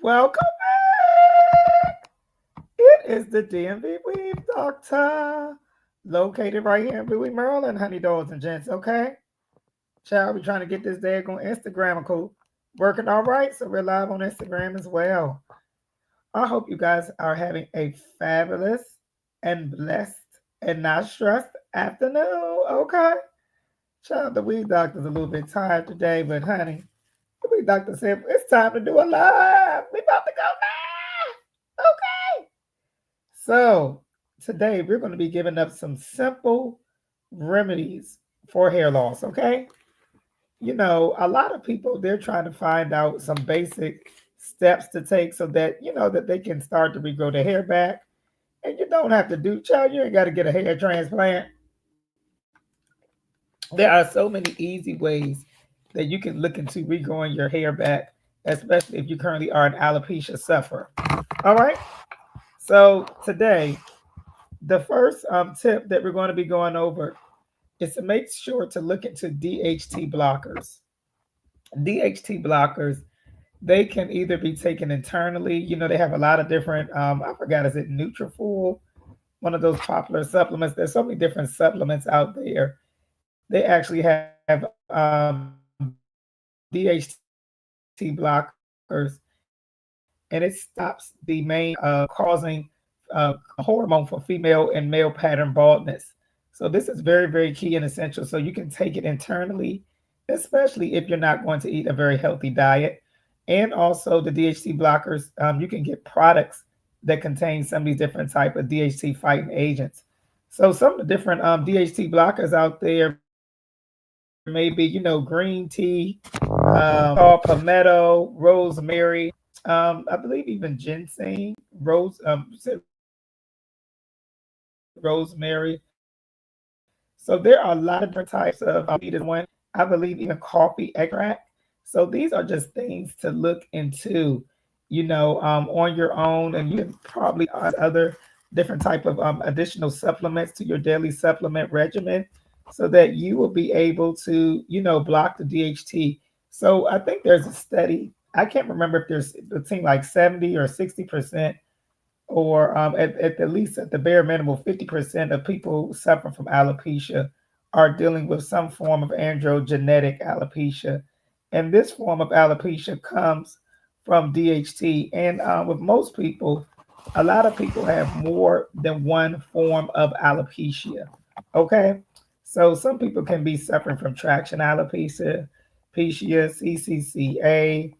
Welcome back. It is the DMV Weave Doctor, located right here in Bowie, Maryland, honey dolls and gents. Okay, child, we trying to get this day on Instagram. Cool, working all right. So we're live on Instagram as well. I hope you guys are having a fabulous and blessed and not stressed afternoon. Okay, child, the Weave Doctor's a little bit tired today, but honey, the Weave Doctor said it's time to do a live. We about to go live. Okay. So, today we're going to be giving up some simple remedies for hair loss, okay? A lot of people they're trying to find out some basic steps to take so that that they can start to regrow their hair back. And you don't have to do, child, you ain't got to get a hair transplant. There are so many easy ways that you can look into regrowing your hair back, especially if you currently are an alopecia sufferer. All right. So today the first tip that we're going to be going over is to make sure to look into DHT blockers. DHT blockers, they can either be taken internally. They have a lot of different, I forgot, is it Nutrafol? One of those popular supplements. There's so many different supplements out there. They actually have DHT blockers, and it stops the main causing hormone for female and male pattern baldness. So this is very, very key and essential. So you can take it internally, especially if you're not going to eat a very healthy diet. And also the DHT blockers, you can get products that contain some of these different type of DHT fighting agents. So some of the different DHT blockers out there may be, green tea, saw palmetto, rosemary, I believe even ginseng, rosemary. So there are a lot of different types of one. I believe even coffee extract. So these are just things to look into, on your own, and you can probably other different type of additional supplements to your daily supplement regimen, so that you will be able to, block the DHT. So I think there's a study. I can't remember if there's between like 70 or 60%, or at the least at the bare minimum 50% of people suffering from alopecia are dealing with some form of androgenetic alopecia. And this form of alopecia comes from DHT. And with most people, a lot of people have more than one form of alopecia. Okay. So some people can be suffering from traction alopecia, CCCA,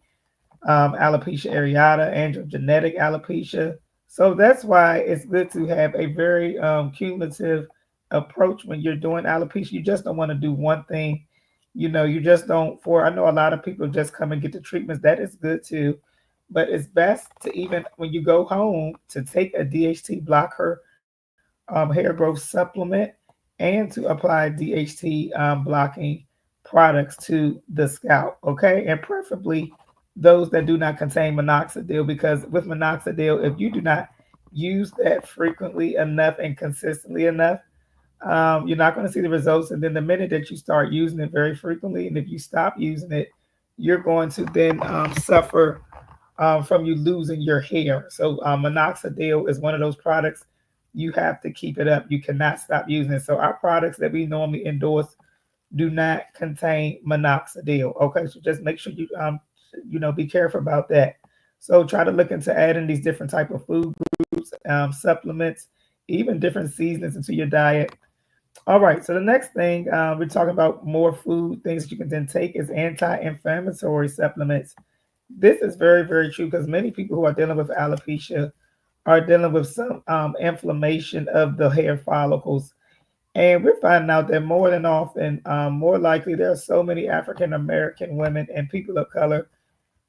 alopecia areata, androgenetic alopecia. So that's why it's good to have a very cumulative approach when you're doing alopecia. You just don't want to do one thing. You just don't. For I know a lot of people just come and get the treatments. That is good too, but it's best to, even when you go home, to take a DHT blocker hair growth supplement, and to apply DHT blocking products to the scalp. Okay, and preferably those that do not contain minoxidil, because with minoxidil, if you do not use that frequently enough and consistently enough, you're not going to see the results. And then the minute that you start using it very frequently, and if you stop using it, you're going to then suffer from you losing your hair. So minoxidil is one of those products you have to keep it up. You cannot stop using it. So our products that we normally endorse do not contain minoxidil. Okay, so just make sure you be careful about that. So try to look into adding these different type of food groups, supplements, even different seasonings into your diet. All right, so the next thing we're talking about more food things that you can then take is anti-inflammatory supplements. This is very, very true, because many people who are dealing with alopecia are dealing with some inflammation of the hair follicles. And we're finding out that more than often, more likely, there are so many African American women and people of color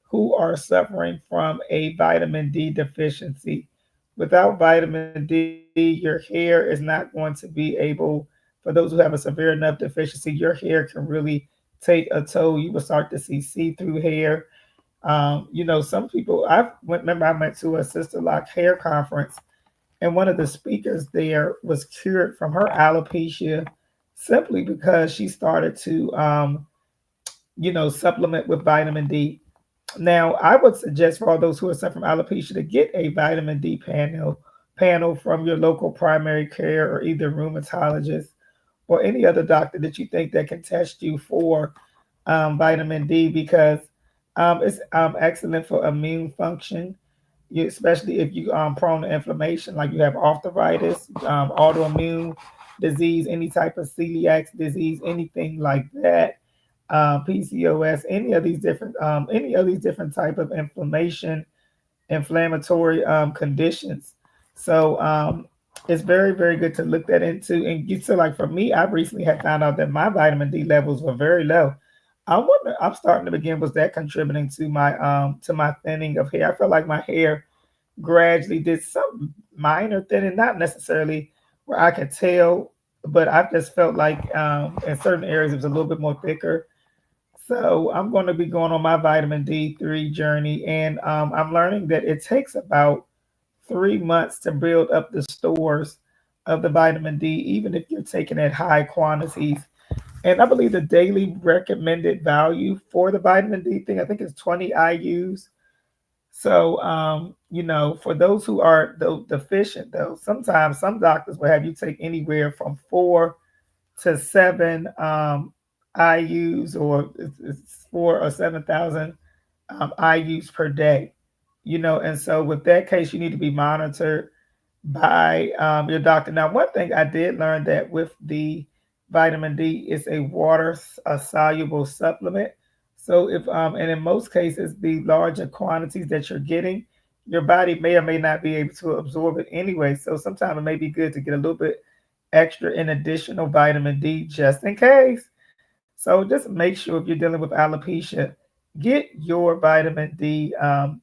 who are suffering from a vitamin D deficiency. Without vitamin D, your hair is not going to be able, for those who have a severe enough deficiency, your hair can really take a toll. You will start to see see-through hair. Some people, remember I went to a Sister Lock hair conference, and one of the speakers there was cured from her alopecia simply because she started to, supplement with vitamin D. Now, I would suggest for all those who are suffering from alopecia to get a vitamin D panel from your local primary care or either rheumatologist or any other doctor that you think that can test you for vitamin D because it's excellent for immune function. Especially if you prone to inflammation, like you have arthritis, autoimmune disease, any type of celiac disease, anything like that, PCOS, any of these different type of inflammatory conditions. So it's very, very good to look that into. And you so like for me, I recently had found out that my vitamin D levels were very low. I wonder. I'm starting to begin. Was that contributing to my thinning of hair? I felt like my hair gradually did some minor thinning, not necessarily where I could tell, but I just felt like in certain areas it was a little bit more thicker. So I'm going to be going on my vitamin D3 journey, and I'm learning that it takes about 3 months to build up the stores of the vitamin D, even if you're taking it high quantities. And I believe the daily recommended value for the vitamin D thing, I think is 20 IU's. So, for those who are deficient, though, sometimes some doctors will have you take anywhere from 4 to 7 IU's, or it's 4 or 7,000 IU's per day. And so with that case, you need to be monitored by your doctor. Now, one thing I did learn that with the vitamin D is a water soluble supplement. So and in most cases, the larger quantities that you're getting, your body may or may not be able to absorb it anyway. So sometimes it may be good to get a little bit extra in additional vitamin D just in case. So just make sure if you're dealing with alopecia, get your vitamin D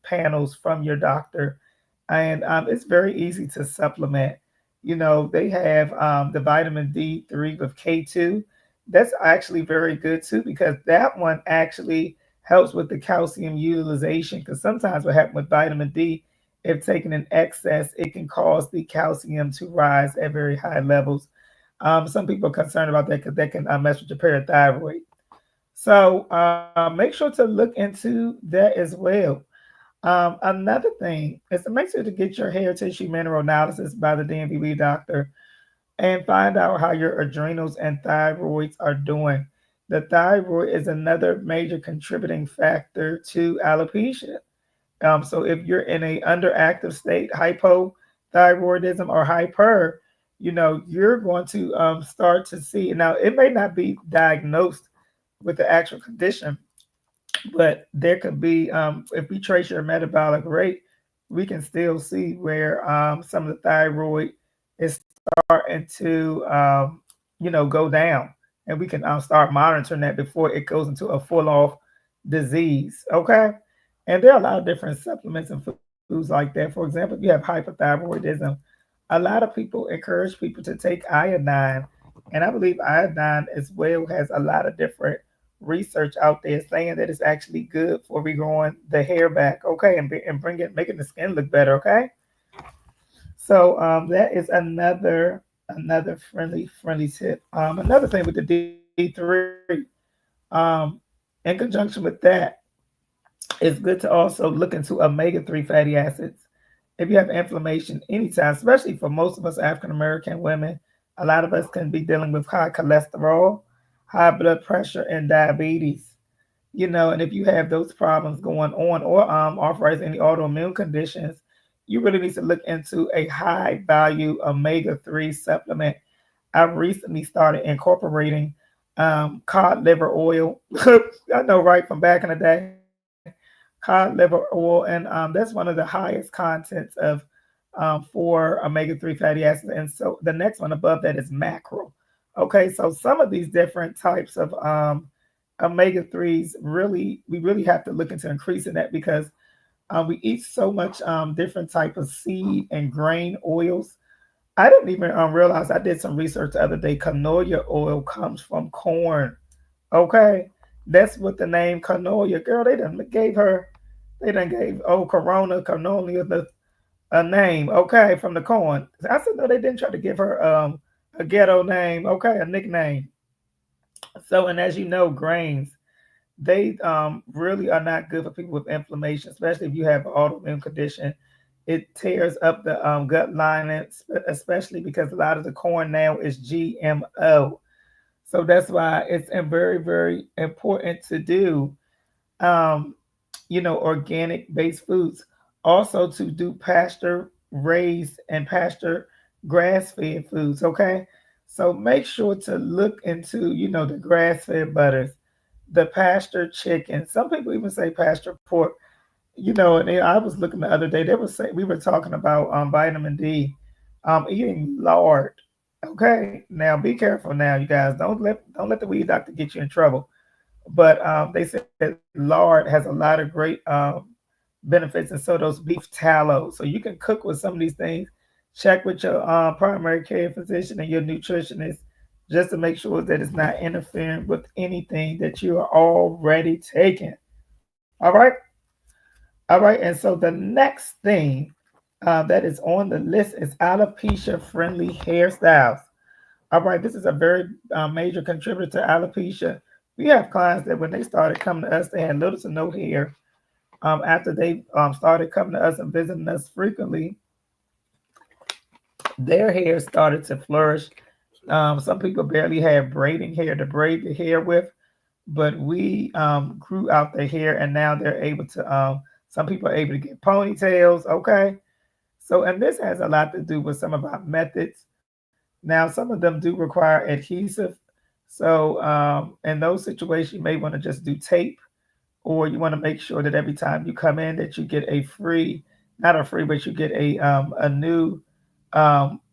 panels from your doctor, and it's very easy to supplement. They have the vitamin D3 with K2. That's actually very good too because that one actually helps with the calcium utilization. Because sometimes what happens with vitamin D, if taken in excess, it can cause the calcium to rise at very high levels. Some people are concerned about that because that can mess with your parathyroid. So make sure to look into that as well. Another thing is to make sure to get your hair tissue mineral analysis by the DMV doctor and find out how your adrenals and thyroids are doing. The thyroid is another major contributing factor to alopecia. So if you're in a underactive state, hypothyroidism or hyper, you're going to start to see. Now, it may not be diagnosed with the actual condition, but there could be, if we trace your metabolic rate, we can still see where some of the thyroid is starting to, go down. And we can start monitoring that before it goes into a full off disease. Okay. And there are a lot of different supplements and foods like that. For example, if you have hypothyroidism, a lot of people encourage people to take iodine. And I believe iodine as well has a lot of different research out there saying that it's actually good for regrowing the hair back, okay, and making the skin look better, okay. So that is another friendly tip. Another thing with the D3, um, in conjunction with that, it's good to also look into omega-3 fatty acids. If you have inflammation anytime, especially for most of us African American women, a lot of us can be dealing with high cholesterol, high blood pressure, and diabetes. And if you have those problems going on, or arthritis, any autoimmune conditions, you really need to look into a high value omega-3 supplement. I've recently started incorporating cod liver oil. I know, right, from back in the day, cod liver oil, and that's one of the highest contents of for omega-3 fatty acids. And so the next one above that is mackerel. Okay, so some of these different types of omega-3s, really, we really have to look into increasing that because we eat so much different type of seed and grain oils. I didn't even realize. I did some research the other day. Canola oil comes from corn. Okay, that's what the name canola. Girl, they done gave old Canola a name. Okay, from the corn. I said no, they didn't try to give her a ghetto name. Okay, a nickname. So, and as you know, grains, they really are not good for people with inflammation, especially if you have an autoimmune condition. It tears up the gut lining, especially because a lot of the corn now is GMO. So that's why it's very, very important to do, um, organic based foods. Also to do pasture raised and pasture grass fed foods. Okay. So make sure to look into, the grass fed butters, the pasture chicken. Some people even say pasture pork. And I was looking the other day. They were saying we were talking about vitamin D, eating lard. Okay, now be careful. Now, you guys, don't let the weed doctor get you in trouble. But they said lard has a lot of great benefits, and so those beef tallow. So you can cook with some of these things. Check with your primary care physician and your nutritionist just to make sure that it's not interfering with anything that you are already taking. All right. All right, and so the next thing that is on the list is alopecia friendly hairstyles. All right, this is a very major contributor to alopecia. We have clients that when they started coming to us, they had little to no hair. After they started coming to us and visiting us frequently, their hair started to flourish. Some people barely have braiding hair to braid the hair with, but we grew out their hair, and now they're able to. Some people are able to get ponytails. Okay, so and this has a lot to do with some of our methods. Now, some of them do require adhesive, so in those situations, you may want to just do tape, or you want to make sure that every time you come in, that you get a free, not a free, but you get a new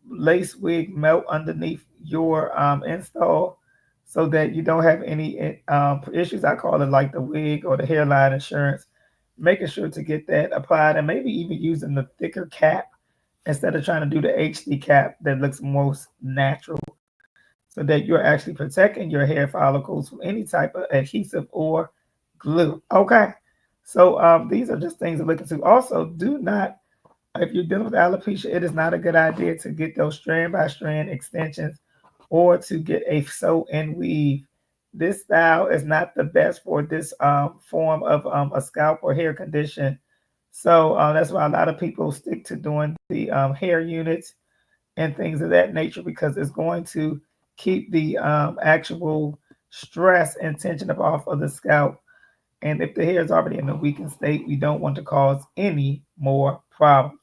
lace wig melt underneath your install, so that you don't have any issues. I call it like the wig or the hairline insurance. Making sure to get that applied, and maybe even using the thicker cap instead of trying to do the HD cap that looks most natural, so that you're actually protecting your hair follicles from any type of adhesive or glue. Okay. So these are just things to look into. Also, do not, if you're dealing with alopecia, it is not a good idea to get those strand by strand extensions or to get a sew and weave. This style is not the best for this form of a scalp or hair condition. So that's why a lot of people stick to doing the hair units and things of that nature, because it's going to keep the actual stress and tension up off of the scalp. And if the hair is already in a weakened state, we don't want to cause any more problems.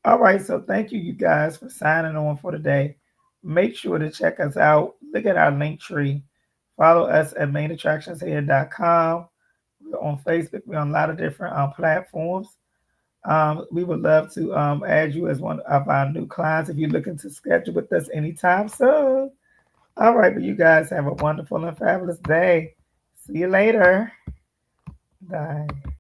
All right, so thank you, you guys, for signing on for today. Make sure to check us out. Look at our link tree. Follow us at mainattractionshair.com. We're on Facebook. We're on a lot of different platforms. We would love to add you as one of our new clients if you're looking to schedule with us anytime soon. All right, but you guys have a wonderful and fabulous day. See you later. Bye.